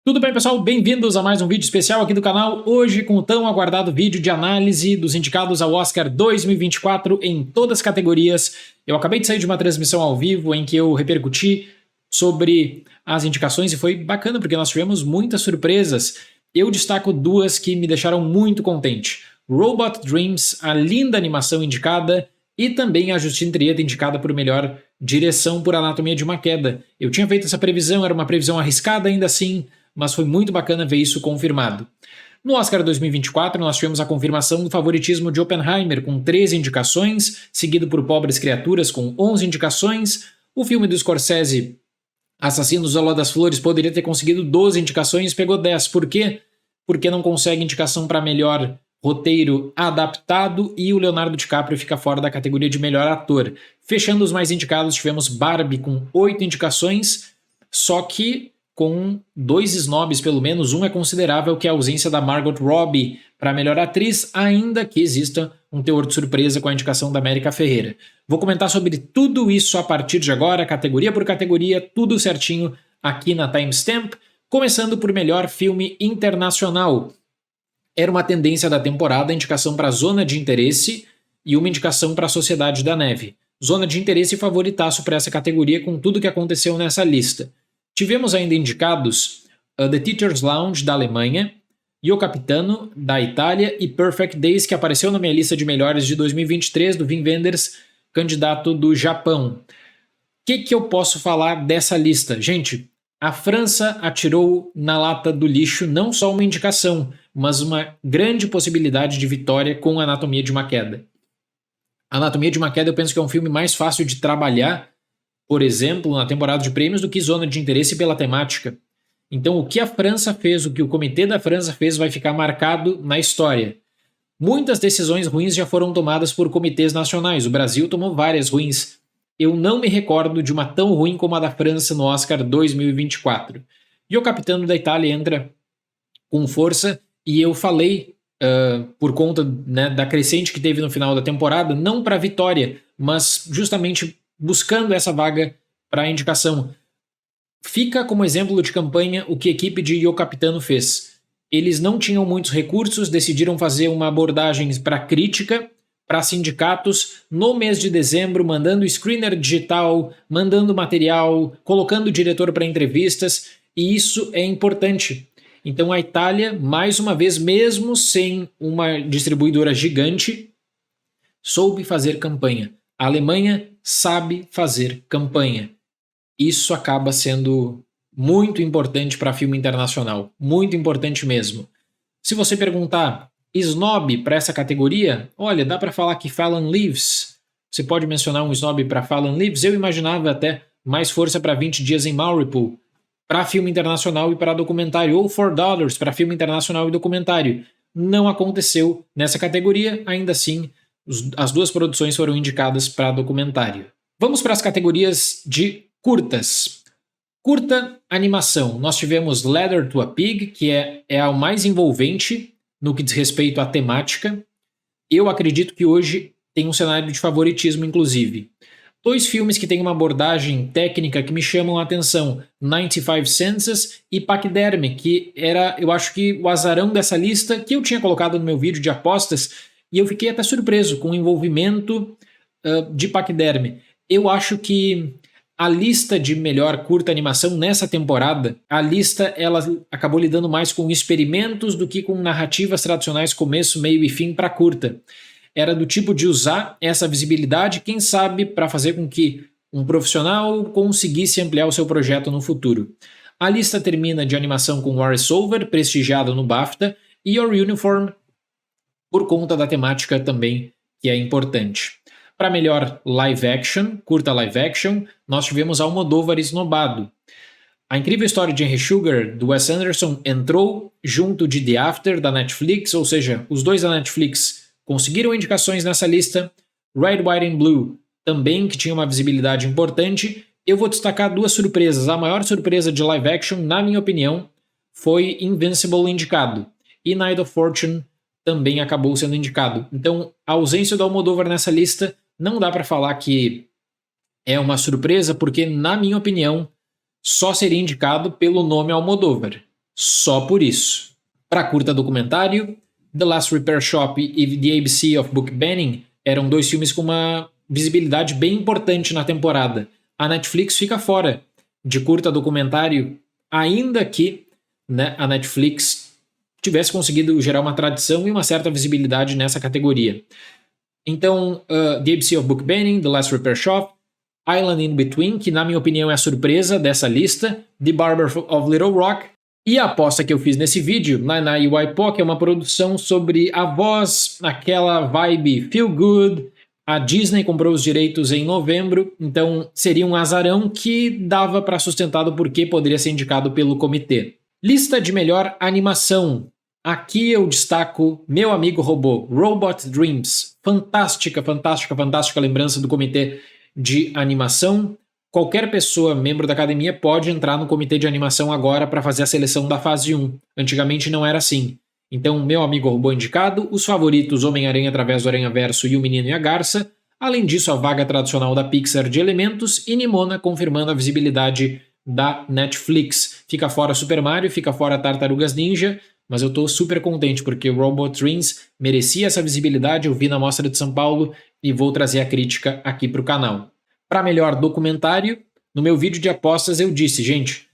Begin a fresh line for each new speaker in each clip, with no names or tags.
Tudo bem, pessoal? Bem-vindos a mais um vídeo especial aqui do canal, hoje com o tão aguardado vídeo de análise dos indicados ao Oscar 2024 em todas as categorias. Eu acabei de sair de uma transmissão ao vivo em que eu repercuti sobre as indicações e foi bacana porque nós tivemos muitas surpresas. Eu destaco duas que me deixaram muito contente. Robot Dreams, a linda animação indicada, e também a Justine Triet indicada por melhor direção por Anatomia de uma Queda. Eu tinha feito essa previsão, era uma previsão arriscada ainda assim, mas foi muito bacana ver isso confirmado. No Oscar 2024, nós tivemos a confirmação do favoritismo de Oppenheimer, com 13 indicações, seguido por Pobres Criaturas, com 11 indicações. O filme do Scorsese, Assassinos da Lua das Flores, poderia ter conseguido 12 indicações, pegou 10. Por quê? Porque não consegue indicação para melhor roteiro adaptado e o Leonardo DiCaprio fica fora da categoria de melhor ator. Fechando os mais indicados, tivemos Barbie com 8 indicações, só que com 2 snobs pelo menos. Um é considerável, que é a ausência da Margot Robbie para melhor atriz, ainda que exista um teor de surpresa com a indicação da América Ferreira. Vou comentar sobre tudo isso a partir de agora, categoria por categoria, tudo certinho aqui na Timestamp, começando por melhor filme internacional. Era uma tendência da temporada a indicação para Zona de Interesse e uma indicação para Sociedade da Neve. Zona de Interesse favoritaço para essa categoria com tudo que aconteceu nessa lista. Tivemos ainda indicados The Teacher's Lounge, da Alemanha, Io Capitano, da Itália, e Perfect Days, que apareceu na minha lista de melhores de 2023, do Wim Wenders, candidato do Japão. O que eu posso falar dessa lista? Gente, a França atirou na lata do lixo não só uma indicação, mas uma grande possibilidade de vitória com Anatomia de uma Queda. Anatomia de uma Queda eu penso que é um filme mais fácil de trabalhar, por exemplo, na temporada de prêmios, do que Zona de Interesse pela temática. Então, o que a França fez, o que o Comitê da França fez, vai ficar marcado na história. Muitas decisões ruins já foram tomadas por comitês nacionais. O Brasil tomou várias ruins. Eu não me recordo de uma tão ruim como a da França no Oscar 2024. E o Capitano da Itália entra com força, e eu falei, por conta, né, da crescente que teve no final da temporada, não para vitória, mas justamente buscando essa vaga para a indicação. Fica como exemplo de campanha o que a equipe de Io Capitano fez. Eles não tinham muitos recursos, decidiram fazer uma abordagem para crítica, para sindicatos, no mês de dezembro, mandando screener digital, mandando material, colocando o diretor para entrevistas, e isso é importante. Então a Itália, mais uma vez, mesmo sem uma distribuidora gigante, soube fazer campanha. A Alemanha sabe fazer campanha. Isso acaba sendo muito importante para filme internacional. Muito importante mesmo. Se você perguntar snob para essa categoria, olha, dá para falar que Fallon Leaves. Você pode mencionar um snob para Fallon Leaves? Eu imaginava até mais força para 20 Dias em Mariupol, para filme internacional e para documentário, ou $4 para filme internacional e documentário. Não aconteceu nessa categoria, ainda assim, as duas produções foram indicadas para documentário. Vamos para as categorias de curtas. Curta animação. Nós tivemos Letter to a Pig, que é a mais envolvente no que diz respeito à temática. Eu acredito que hoje tem um cenário de favoritismo, inclusive. 2 filmes que têm uma abordagem técnica que me chamam a atenção: 95 Senses e Pachyderme, que era, eu acho que, o azarão dessa lista, que eu tinha colocado no meu vídeo de apostas, e eu fiquei até surpreso com o envolvimento de Pachyderme. Eu acho que a lista de melhor curta animação nessa temporada, a lista ela acabou lidando mais com experimentos do que com narrativas tradicionais começo, meio e fim para curta. Era do tipo de usar essa visibilidade, quem sabe, para fazer com que um profissional conseguisse ampliar o seu projeto no futuro. A lista termina de animação com War is Over, prestigiado no BAFTA, e Your Uniform, por conta da temática também, que é importante. Para melhor live action, curta live action, nós tivemos Almodóvar esnobado. A Incrível História de Henry Sugar, do Wes Anderson, entrou junto de The After, da Netflix, ou seja, os dois da Netflix conseguiram indicações nessa lista. Red, White and Blue também, que tinha uma visibilidade importante. Eu vou destacar 2 surpresas. A maior surpresa de live action, na minha opinião, foi Invincible indicado. E Night of Fortune também acabou sendo indicado. Então, a ausência do Almodóvar nessa lista não dá para falar que é uma surpresa, porque, na minha opinião, só seria indicado pelo nome Almodóvar. só por isso. Para curta documentário, The Last Repair Shop e The ABC of Book Banning eram 2 filmes com uma visibilidade bem importante na temporada. A Netflix fica fora de curta documentário, ainda que, né, a Netflix tivesse conseguido gerar uma tradição e uma certa visibilidade nessa categoria. Então, The ABC of Book Banning, The Last Repair Shop, Island in Between, que na minha opinião é a surpresa dessa lista, The Barber of Little Rock, e a aposta que eu fiz nesse vídeo, Nana e Waipo, que é uma produção sobre a voz, aquela vibe feel good. A Disney comprou os direitos em novembro, então seria um azarão que dava para sustentar o porquê poderia ser indicado pelo comitê. Lista de melhor animação. Aqui eu destaco Meu Amigo Robô, Robot Dreams. Fantástica, fantástica, fantástica lembrança do comitê de animação. Qualquer pessoa, membro da academia, pode entrar no comitê de animação agora para fazer a seleção da fase 1. Antigamente não era assim. Então, Meu Amigo Robô indicado, os favoritos Homem-Aranha através do Aranhaverso e O Menino e a Garça. Além disso, a vaga tradicional da Pixar de Elementos e Nimona confirmando a visibilidade da Netflix. Fica fora Super Mario, fica fora Tartarugas Ninja, mas eu tô super contente porque Robot Dreams merecia essa visibilidade, eu vi na Mostra de São Paulo e vou trazer a crítica aqui pro canal. Para melhor documentário, no meu vídeo de apostas eu disse, gente,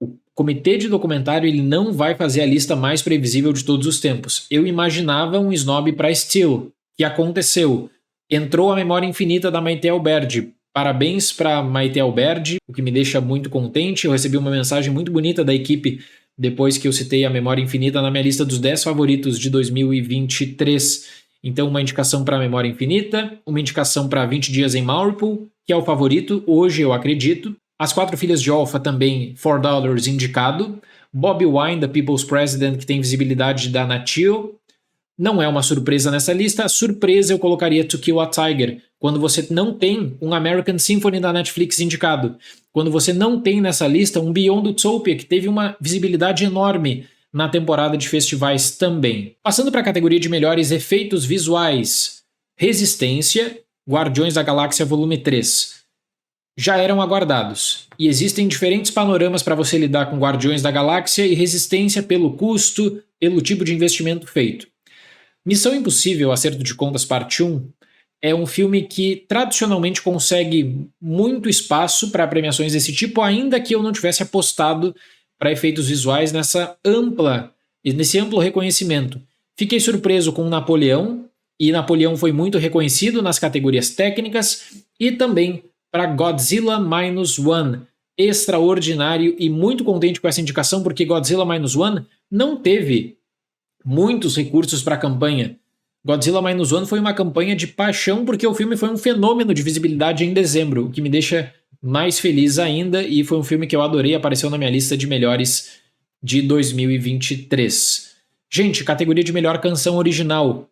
o comitê de documentário ele não vai fazer a lista mais previsível de todos os tempos. Eu imaginava um snob para Steel, que aconteceu. Entrou a Memória Infinita da Maite Alberdi. Parabéns para Maite Alberdi, o que me deixa muito contente. Eu recebi uma mensagem muito bonita da equipe depois que eu citei a Memória Infinita na minha lista dos 10 favoritos de 2023. Então, uma indicação para Memória Infinita, uma indicação para 20 Dias em Marple, que é o favorito, hoje eu acredito. As Quatro Filhas de Olfa também, $4 indicado. Bob Wine, The People's President, que tem visibilidade da Natio. Não é uma surpresa nessa lista. A surpresa eu colocaria To Kill a Tiger, quando você não tem um American Symphony da Netflix indicado. Quando você não tem nessa lista um Beyond Utopia, que teve uma visibilidade enorme na temporada de festivais também. Passando para a categoria de melhores efeitos visuais. Resistência, Guardiões da Galáxia Volume 3. Já eram aguardados. E existem diferentes panoramas para você lidar com Guardiões da Galáxia e Resistência pelo custo, pelo tipo de investimento feito. Missão Impossível, Acerto de Contas Parte 1 é um filme que tradicionalmente consegue muito espaço para premiações desse tipo, ainda que eu não tivesse apostado para efeitos visuais nesse amplo reconhecimento. Fiquei surpreso com Napoleão, e Napoleão foi muito reconhecido nas categorias técnicas, e também para Godzilla Minus One, extraordinário e muito contente com essa indicação, porque Godzilla Minus One não teve muitos recursos para a campanha. Godzilla Minus One foi uma campanha de paixão porque o filme foi um fenômeno de visibilidade em dezembro, o que me deixa mais feliz ainda, e foi um filme que eu adorei, apareceu na minha lista de melhores de 2023. Gente, categoria de melhor canção original.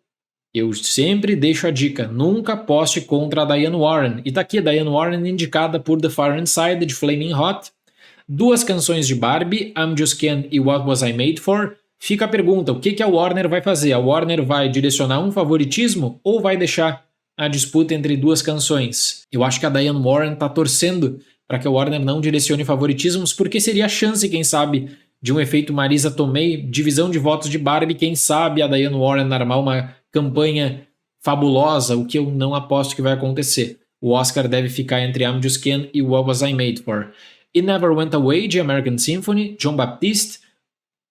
Eu sempre deixo a dica, nunca poste contra a Diane Warren. E tá aqui a Diane Warren indicada por The Far Inside, de Flaming Hot. 2 canções de Barbie, I'm Just Ken e What Was I Made For. Fica a pergunta, o que a Warner vai fazer? A Warner vai direcionar um favoritismo ou vai deixar a disputa entre 2 canções? Eu acho que a Diane Warren tá torcendo para que a Warner não direcione favoritismos, porque seria a chance, quem sabe, de um efeito Marisa Tomei, divisão de votos de Barbie, quem sabe a Diane Warren armar uma campanha fabulosa, o que eu não aposto que vai acontecer. O Oscar deve ficar entre I'm Just Ken e What Was I Made For. It Never Went Away, de American Symphony, John Baptiste.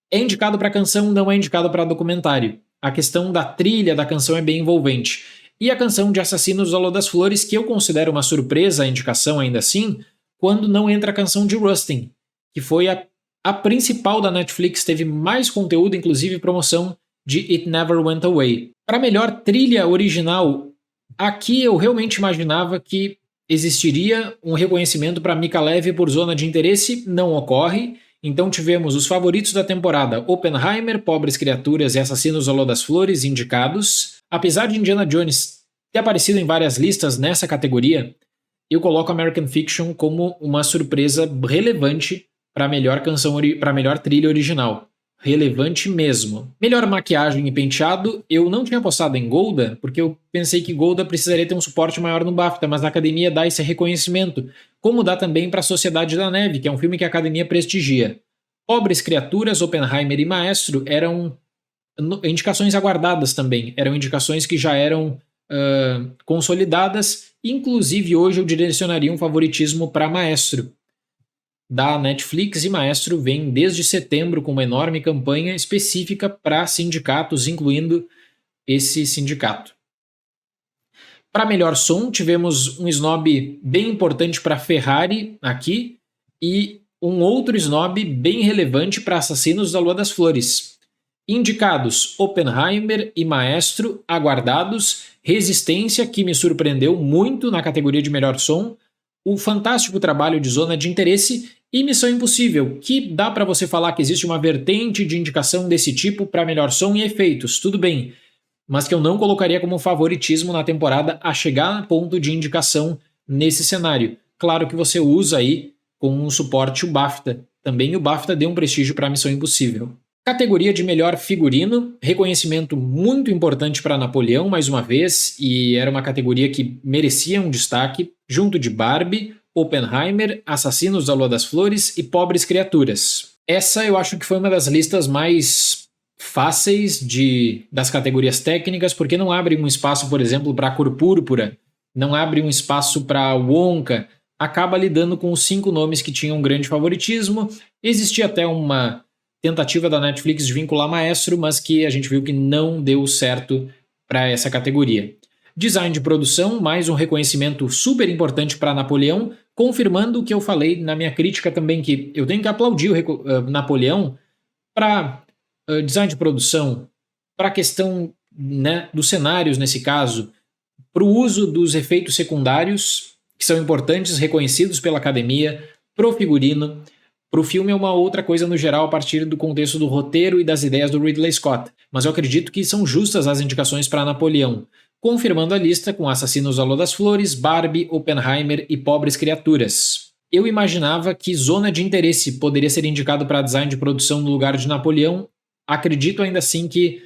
É indicado para canção, não é indicado para documentário. A questão da trilha da canção é bem envolvente. E a canção de Assassinos do Alô das Flores, que eu considero uma surpresa a indicação ainda assim, quando não entra a canção de Rustin, que foi a principal da Netflix, teve mais conteúdo, inclusive promoção de It Never Went Away. Para melhor trilha original, aqui eu realmente imaginava que existiria um reconhecimento para Mica Levi por zona de interesse, não ocorre. Então tivemos os favoritos da temporada, Oppenheimer, Pobres Criaturas e Assassinos do Alô das Flores, indicados. Apesar de Indiana Jones ter aparecido em várias listas nessa categoria, eu coloco American Fiction como uma surpresa relevante para melhor trilha original. Relevante mesmo. Melhor maquiagem e penteado, eu não tinha apostado em Golda, porque eu pensei que Golda precisaria ter um suporte maior no BAFTA, mas a Academia dá esse reconhecimento, como dá também para A Sociedade da Neve, que é um filme que a Academia prestigia. Pobres Criaturas, Oppenheimer e Maestro eram indicações aguardadas também, eram indicações que já eram consolidadas, inclusive hoje eu direcionaria um favoritismo para Maestro, da Netflix, e Maestro vem desde setembro com uma enorme campanha específica para sindicatos, incluindo esse sindicato. Para melhor som, tivemos um snob bem importante para Ferrari aqui e um outro snob bem relevante para Assassinos da Lua das Flores. Indicados Oppenheimer e Maestro, aguardados, Resistência, que me surpreendeu muito na categoria de melhor som, o fantástico trabalho de Zona de Interesse e Missão Impossível, que dá para você falar que existe uma vertente de indicação desse tipo para melhor som e efeitos, tudo bem, mas que eu não colocaria como favoritismo na temporada a chegar a ponto de indicação nesse cenário. Claro que você usa aí com um suporte o BAFTA. Também o BAFTA deu um prestígio para a Missão Impossível. Categoria de melhor figurino, reconhecimento muito importante para Napoleão, mais uma vez, e era uma categoria que merecia um destaque, junto de Barbie, Oppenheimer, Assassinos da Lua das Flores e Pobres Criaturas. Essa eu acho que foi uma das listas mais fáceis das categorias técnicas, porque não abre um espaço, por exemplo, para a Cor Púrpura, não abre um espaço para Wonka, acaba lidando com os 5 nomes que tinham um grande favoritismo. Existia até uma tentativa da Netflix de vincular Maestro, mas que a gente viu que não deu certo para essa categoria. Design de produção, mais um reconhecimento super importante para Napoleão, confirmando o que eu falei na minha crítica também, que eu tenho que aplaudir o Napoleão para design de produção, para a questão, né, dos cenários nesse caso, para o uso dos efeitos secundários, que são importantes, reconhecidos pela academia, pro figurino. Para o filme é uma outra coisa no geral a partir do contexto do roteiro e das ideias do Ridley Scott, mas eu acredito que são justas as indicações para Napoleão, confirmando a lista com Assassinos da Lua das Flores, Barbie, Oppenheimer e Pobres Criaturas. Eu imaginava que Zona de Interesse poderia ser indicado para design de produção no lugar de Napoleão. Acredito ainda assim que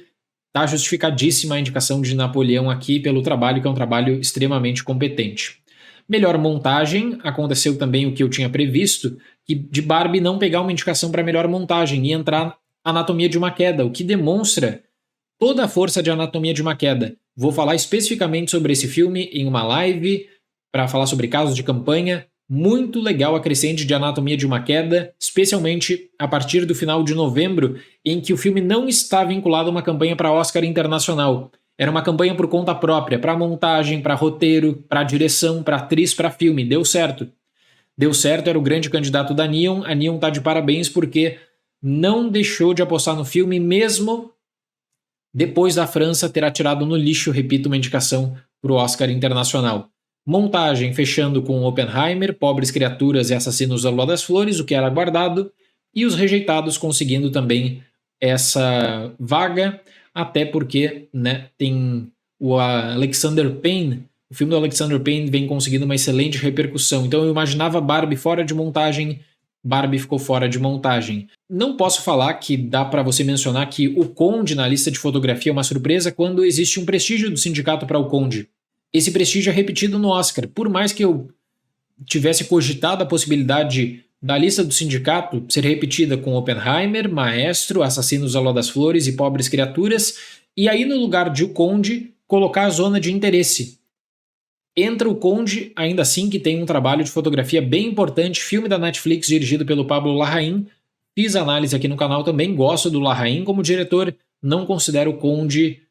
está justificadíssima a indicação de Napoleão aqui pelo trabalho, que é um trabalho extremamente competente. Melhor montagem, aconteceu também o que eu tinha previsto, que de Barbie não pegar uma indicação para melhor montagem e entrar Anatomia de uma Queda, o que demonstra toda a força de Anatomia de uma Queda. Vou falar especificamente sobre esse filme em uma live para falar sobre casos de campanha. Muito legal a crescente de Anatomia de uma Queda, especialmente a partir do final de novembro, em que o filme não está vinculado a uma campanha para Oscar internacional. Era uma campanha por conta própria, para montagem, para roteiro, para direção, para atriz, para filme. Deu certo. Deu certo, era o grande candidato da Neon. A Neon tá de parabéns porque não deixou de apostar no filme, mesmo depois da França ter atirado no lixo, repito, uma indicação para o Oscar internacional. Montagem fechando com Oppenheimer, Pobres Criaturas e Assassinos da Lua das Flores, o que era aguardado, e os rejeitados conseguindo também essa vaga, até porque, né, tem o Alexander Payne. O filme do Alexander Payne vem conseguindo uma excelente repercussão. Então eu imaginava Barbie fora de montagem, Barbie ficou fora de montagem. Não posso falar que dá para você mencionar que o Conde na lista de fotografia é uma surpresa quando existe um prestígio do sindicato para o Conde. Esse prestígio é repetido no Oscar. Por mais que eu tivesse cogitado a possibilidade da lista do sindicato ser repetida com Oppenheimer, Maestro, Assassinos da Lua das Flores e Pobres Criaturas, e aí no lugar de o Conde colocar a Zona de Interesse. Entra o Conde, ainda assim que tem um trabalho de fotografia bem importante, filme da Netflix dirigido pelo Pablo Larraín. Fiz análise aqui no canal também, gosto do Larraín como diretor, não considero o Conde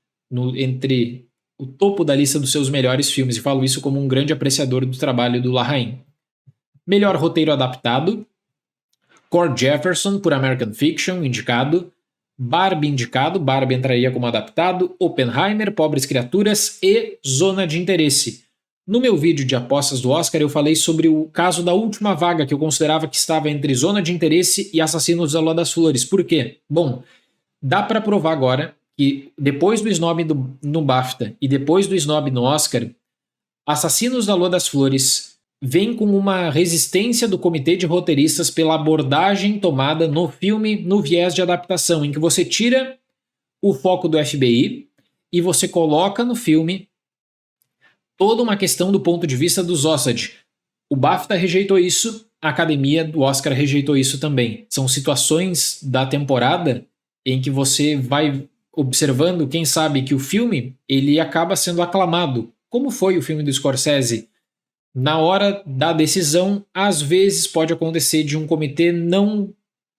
entre o topo da lista dos seus melhores filmes, e falo isso como um grande apreciador do trabalho do Larraín. Melhor roteiro adaptado, Cord Jefferson por American Fiction, indicado, Barbie indicado, Barbie entraria como adaptado, Oppenheimer, Pobres Criaturas e Zona de Interesse. No meu vídeo de apostas do Oscar eu falei sobre o caso da última vaga que eu considerava que estava entre Zona de Interesse e Assassinos da Lua das Flores. Por quê? Bom, dá para provar agora que depois do snob no BAFTA e depois do snob no Oscar, Assassinos da Lua das Flores vem com uma resistência do comitê de roteiristas pela abordagem tomada no filme no viés de adaptação, em que você tira o foco do FBI e você coloca no filme toda uma questão do ponto de vista dos Osage. O BAFTA rejeitou isso a academia do Oscar rejeitou isso também. São situações da temporada em que você vai observando, quem sabe, que o filme ele acaba sendo aclamado, como foi o filme do Scorsese. Na hora da decisão, às vezes pode acontecer de um comitê não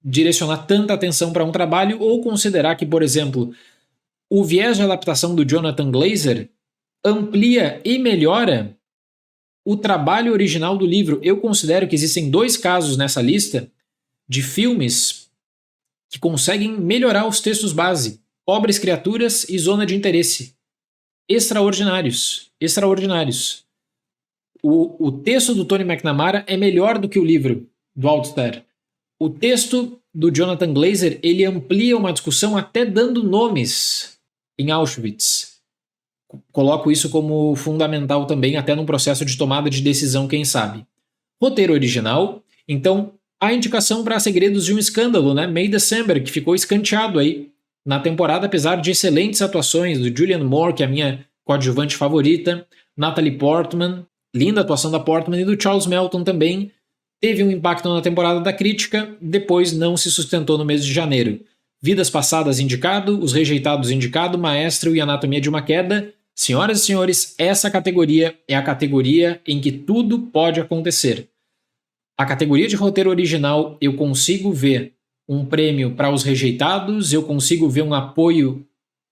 direcionar tanta atenção para um trabalho ou considerar que, por exemplo, o viés de adaptação do Jonathan Glazer amplia e melhora o trabalho original do livro. Eu considero que existem 2 casos nessa lista de filmes que conseguem melhorar os textos base: Pobres Criaturas e Zona de Interesse. Extraordinários. Extraordinários. O texto do Tony McNamara é melhor do que o livro do Alter. O texto do Jonathan Glazer, ele amplia uma discussão até dando nomes em Auschwitz. Coloco isso como fundamental também, até num processo de tomada de decisão, quem sabe. Roteiro original, então a indicação para Segredos de um Escândalo, né? May December, que ficou escanteado aí na temporada, apesar de excelentes atuações do Julianne Moore, que é a minha coadjuvante favorita, Natalie Portman, linda atuação da Portman, e do Charles Melton também. Teve um impacto na temporada da crítica, depois não se sustentou no mês de janeiro. Vidas Passadas indicado, Os Rejeitados indicado, Maestro e Anatomia de uma Queda. Senhoras e senhores, essa categoria é a categoria em que tudo pode acontecer. A categoria de roteiro original, eu consigo ver um prêmio para Os Rejeitados, eu consigo ver um apoio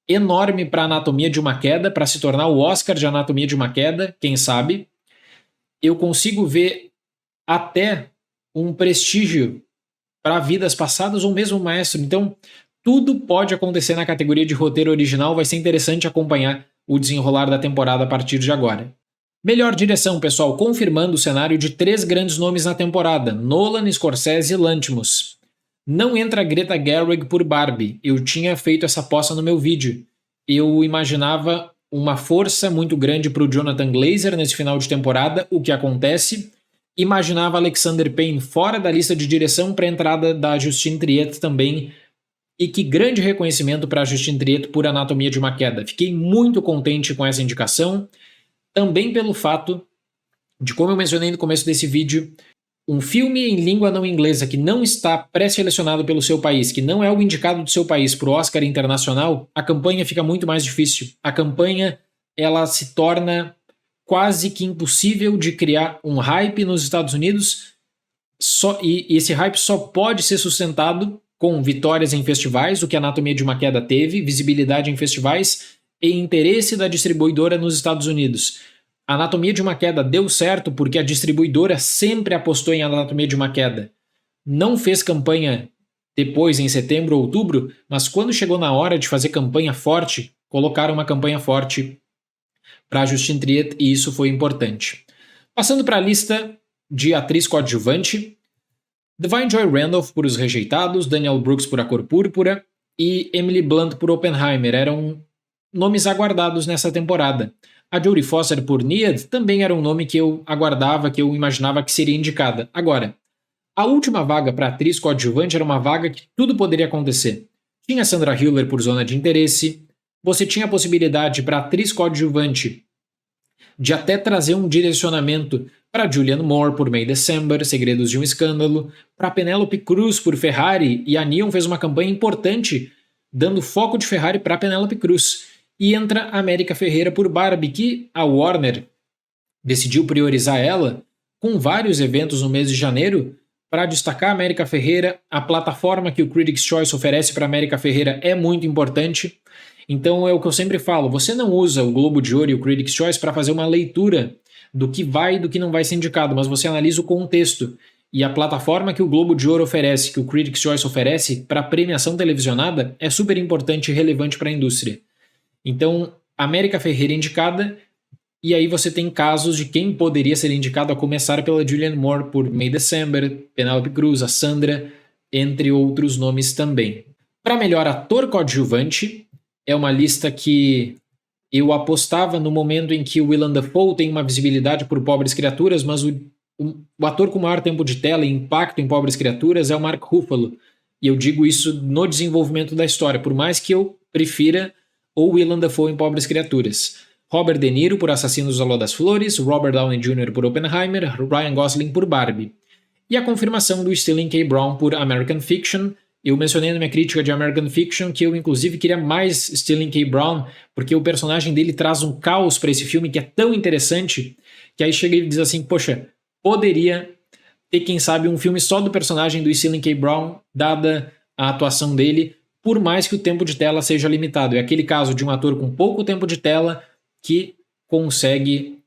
enorme para Anatomia de uma Queda, para se tornar o Oscar de Anatomia de uma Queda, quem sabe. Eu consigo ver até um prestígio para Vidas Passadas ou mesmo Maestro. Então, tudo pode acontecer na categoria de roteiro original. Vai ser interessante acompanhar o desenrolar da temporada a partir de agora. Melhor direção, pessoal, confirmando o cenário de 3 grandes nomes na temporada: Nolan, Scorsese e Lanthimos. Não entra Greta Gerwig por Barbie. Eu tinha feito essa aposta no meu vídeo. Eu imaginava uma força muito grande para o Jonathan Glazer nesse final de temporada, o que acontece. Imaginava Alexander Payne fora da lista de direção para a entrada da Justine Triet também. E que grande reconhecimento para a Justine Triet por Anatomia de uma Queda. Fiquei muito contente com essa indicação. Também pelo fato de, como eu mencionei no começo desse vídeo, um filme em língua não inglesa que não está pré-selecionado pelo seu país, que não é o indicado do seu país para o Oscar internacional, a campanha fica muito mais difícil. A campanha ela se torna quase que impossível de criar um hype nos Estados Unidos, e esse hype só pode ser sustentado com vitórias em festivais, o que a Anatomia de uma Queda teve, visibilidade em festivais e interesse da distribuidora nos Estados Unidos. A Anatomia de uma Queda deu certo porque a distribuidora sempre apostou em Anatomia de uma Queda. Não fez campanha depois, em setembro ou outubro, mas quando chegou na hora de fazer campanha forte, colocaram uma campanha forte para a Justine Triet e isso foi importante. Passando para a lista de atriz coadjuvante, Da'Vine Joy Randolph por Os Rejeitados, Daniel Brooks por A Cor Púrpura e Emily Blunt por Oppenheimer eram nomes aguardados nessa temporada. A Jodie Foster por Need também era um nome que eu aguardava, que eu imaginava que seria indicada. Agora, a última vaga para atriz coadjuvante era uma vaga que tudo poderia acontecer. Tinha Sandra Hüller por Zona de Interesse, você tinha a possibilidade para atriz coadjuvante de até trazer um direcionamento para Julianne Moore por May December, Segredos de um Escândalo, para Penélope Cruz por Ferrari, e a Neon fez uma campanha importante dando foco de Ferrari para Penélope Cruz. E entra a América Ferreira por Barbie, que a Warner decidiu priorizar ela com vários eventos no mês de janeiro para destacar a América Ferreira. A plataforma que o Critics' Choice oferece para a América Ferreira é muito importante. Então é o que eu sempre falo, você não usa o Globo de Ouro e o Critics' Choice para fazer uma leitura do que vai e do que não vai ser indicado, mas você analisa o contexto. E a plataforma que o Globo de Ouro oferece, que o Critics' Choice oferece para premiação televisionada é super importante e relevante para a indústria. Então, América Ferreira indicada, e aí você tem casos de quem poderia ser indicado, a começar pela Julianne Moore por May December, Penélope Cruz, a Sandra, entre outros nomes também. Para melhor ator coadjuvante, é uma lista que eu apostava no momento em que o Willem Dafoe tem uma visibilidade por Pobres Criaturas, mas o ator com maior tempo de tela e impacto em Pobres Criaturas é o Mark Ruffalo. E eu digo isso no desenvolvimento da história, por mais que eu prefira o Willem Dafoe em Pobres Criaturas. Robert De Niro por Assassinos da Lua das Flores, Robert Downey Jr. por Oppenheimer, Ryan Gosling por Barbie. e a confirmação do Sterling K. Brown por American Fiction. Eu mencionei na minha crítica de American Fiction que eu inclusive queria mais Sterling K. Brown, porque o personagem dele traz um caos para esse filme que é tão interessante, que aí chega e diz assim, poxa, poderia ter, quem sabe, um filme só do personagem do Sterling K. Brown, dada a atuação dele, por mais que o tempo de tela seja limitado. É aquele caso de um ator com pouco tempo de tela que consegue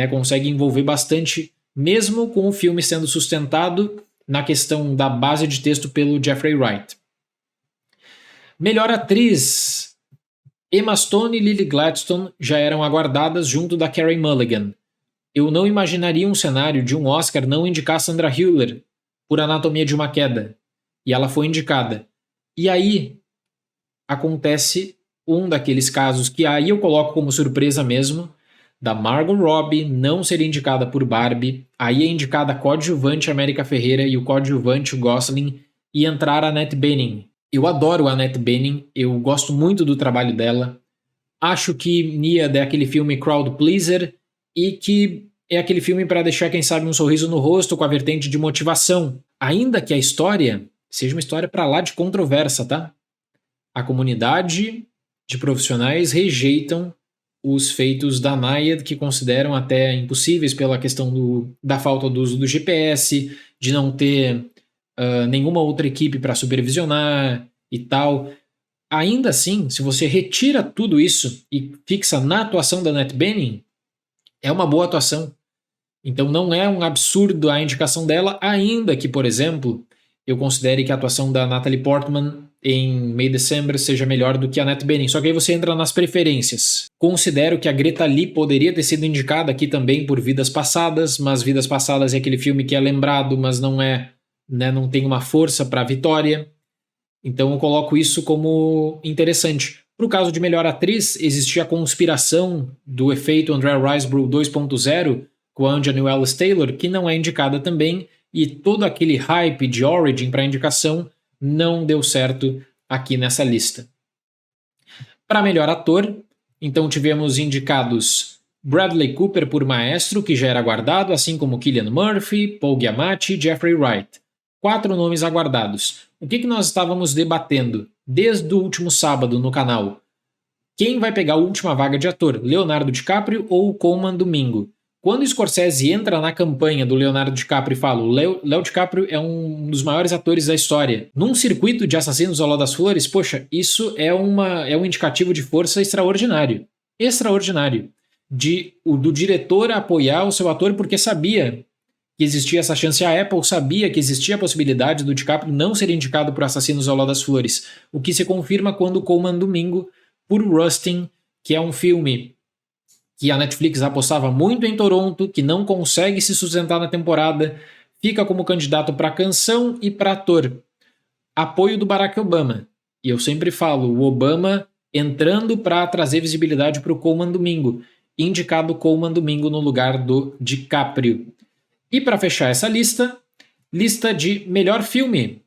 consegue envolver bastante, mesmo com o filme sendo sustentado na questão da base de texto pelo Jeffrey Wright. Melhor atriz. Emma Stone e Lily Gladstone já eram aguardadas junto da Carey Mulligan. Eu não imaginaria um cenário de um Oscar não indicar Sandra Hüller por Anatomia de uma Queda. E ela foi indicada. E aí acontece um daqueles casos que aí eu coloco como surpresa mesmo, da Margot Robbie não ser indicada por Barbie, aí é indicada a coadjuvante América Ferreira e o coadjuvante o Gosling, e entrar a Annette Bening. Eu adoro a Annette Bening, eu gosto muito do trabalho dela, acho que Nia é aquele filme crowd pleaser e que é aquele filme para deixar, quem sabe, um sorriso no rosto com a vertente de motivação, ainda que a história seja uma história para lá de controversa, tá? A comunidade de profissionais rejeitam os feitos da Nayad, que consideram até impossíveis pela questão da falta do uso do GPS, de não ter nenhuma outra equipe para supervisionar e tal. Ainda assim, se você retira tudo isso e fixa na atuação da Annette Bening, é uma boa atuação. Então não é um absurdo a indicação dela, ainda que, por exemplo, eu considere que a atuação da Natalie Portman em May December seja melhor do que a Annette Bening. Só que aí você entra nas preferências. Considero que a Greta Lee poderia ter sido indicada aqui também por Vidas Passadas, mas Vidas Passadas é aquele filme que é lembrado, mas não não tem uma força para a vitória. Então eu coloco isso como interessante. Para o caso de melhor atriz, existia a conspiração do efeito Andrea Riseborough 2.0 com a Anjani Wells-Taylor, que não é indicada também, e todo aquele hype de Origin para indicação não deu certo aqui nessa lista. Para melhor ator, então tivemos indicados Bradley Cooper por Maestro, que já era aguardado, assim como Cillian Murphy, Paul Giamatti e Jeffrey Wright. 4 nomes aguardados. O que nós estávamos debatendo desde o último sábado no canal? Quem vai pegar a última vaga de ator, Leonardo DiCaprio ou Colman Domingo? Quando Scorsese entra na campanha do Leonardo DiCaprio e fala o Léo DiCaprio é um dos maiores atores da história, num circuito de Assassinos ao Lado das Flores, poxa, isso é um indicativo de força extraordinário. Extraordinário. Do diretor apoiar o seu ator porque sabia que existia essa chance. A Apple sabia que existia a possibilidade do DiCaprio não ser indicado por Assassinos ao Lado das Flores, o que se confirma quando Colman Domingo por Rustin, que é um filme que a Netflix apostava muito em Toronto, que não consegue se sustentar na temporada, fica como candidato para canção e para ator. Apoio do Barack Obama. E eu sempre falo, o Obama entrando para trazer visibilidade para o Colman Domingo, indicado Colman Domingo no lugar do DiCaprio. E para fechar essa lista de melhor filme.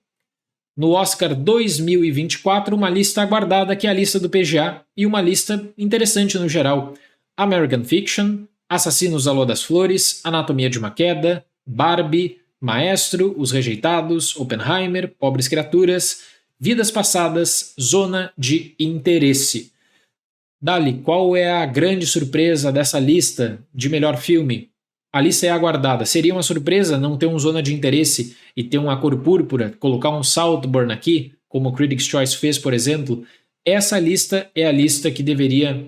No Oscar 2024, uma lista aguardada que é a lista do PGA e uma lista interessante no geral. American Fiction, Assassinos ao Lado das Flores, Anatomia de uma Queda, Barbie, Maestro, Os Rejeitados, Oppenheimer, Pobres Criaturas, Vidas Passadas, Zona de Interesse. Dali, qual é a grande surpresa dessa lista de melhor filme? A lista é aguardada. Seria uma surpresa não ter um Zona de Interesse e ter uma cor púrpura, colocar um Saltburn aqui, como o Critics' Choice fez, por exemplo? Essa lista é a lista que deveria...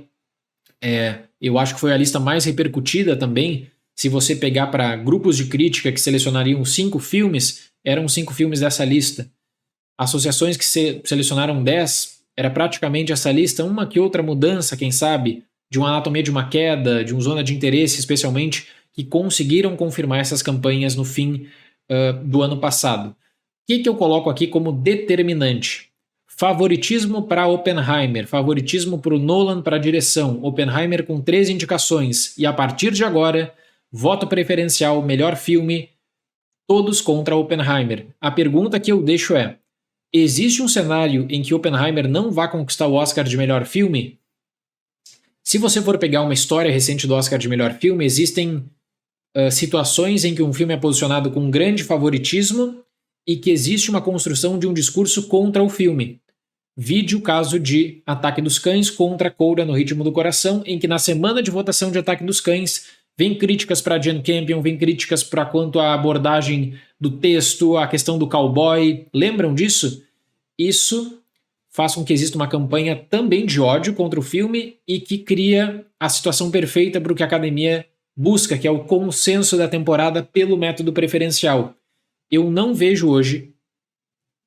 eu acho que foi a lista mais repercutida também. Se você pegar para grupos de crítica que selecionariam 5 filmes, eram 5 filmes dessa lista. Associações que selecionaram 10, era praticamente essa lista, uma que outra mudança, quem sabe, de uma Anatomia de uma Queda, de um Zona de Interesse especialmente, que conseguiram confirmar essas campanhas no fim do ano passado. O que eu coloco aqui como determinante? Favoritismo para Oppenheimer, favoritismo para o Nolan para a direção, Oppenheimer com 3 indicações, e a partir de agora, voto preferencial, melhor filme, todos contra Oppenheimer. A pergunta que eu deixo é, existe um cenário em que Oppenheimer não vá conquistar o Oscar de melhor filme? Se você for pegar uma história recente do Oscar de melhor filme, existem situações em que um filme é posicionado com um grande favoritismo e que existe uma construção de um discurso contra o filme. Vide o caso de Ataque dos Cães contra Coura no Ritmo do Coração, em que na semana de votação de Ataque dos Cães vem críticas para Jane Campion, vem críticas para quanto à abordagem do texto, a questão do cowboy. Lembram disso? Isso faz com que exista uma campanha também de ódio contra o filme e que cria a situação perfeita para o que a academia busca, que é o consenso da temporada pelo método preferencial. Eu não vejo hoje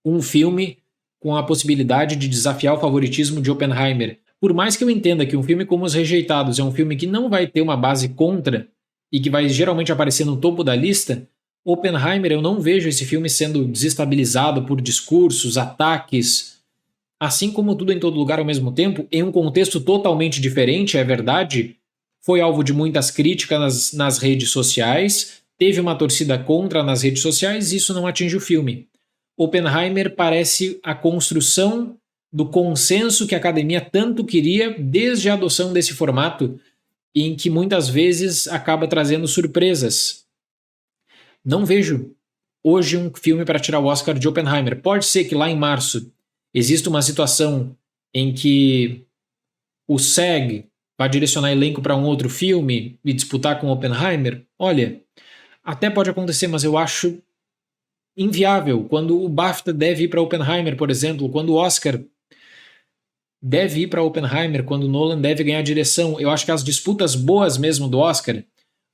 um filme com a possibilidade de desafiar o favoritismo de Oppenheimer. Por mais que eu entenda que um filme como Os Rejeitados é um filme que não vai ter uma base contra e que vai geralmente aparecer no topo da lista, Oppenheimer, eu não vejo esse filme sendo desestabilizado por discursos, ataques, assim como Tudo em Todo Lugar ao mesmo tempo, em um contexto totalmente diferente, é verdade, foi alvo de muitas críticas nas redes sociais, teve uma torcida contra nas redes sociais e isso não atinge o filme. Oppenheimer parece a construção do consenso que a academia tanto queria desde a adoção desse formato, em que muitas vezes acaba trazendo surpresas. Não vejo hoje um filme para tirar o Oscar de Oppenheimer. Pode ser que lá em março exista uma situação em que o SEG vai direcionar elenco para um outro filme e disputar com Oppenheimer. Olha, até pode acontecer, mas eu acho inviável. Quando o BAFTA deve ir para Oppenheimer, por exemplo, quando o Oscar deve ir para Oppenheimer, quando o Nolan deve ganhar direção. Eu acho que as disputas boas mesmo do Oscar,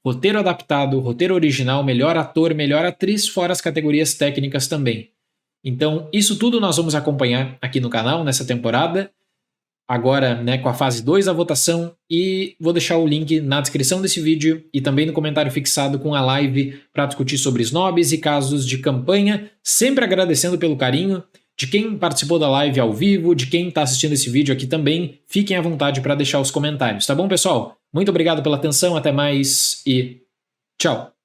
roteiro adaptado, roteiro original, melhor ator, melhor atriz, fora as categorias técnicas também. Então, isso tudo nós vamos acompanhar aqui no canal nessa temporada, agora, né, com a fase 2 da votação, e vou deixar o link na descrição desse vídeo e também no comentário fixado com a live para discutir sobre snobs e casos de campanha, sempre agradecendo pelo carinho de quem participou da live ao vivo, de quem está assistindo esse vídeo aqui também. Fiquem à vontade para deixar os comentários, tá bom, pessoal? Muito obrigado pela atenção, até mais e tchau!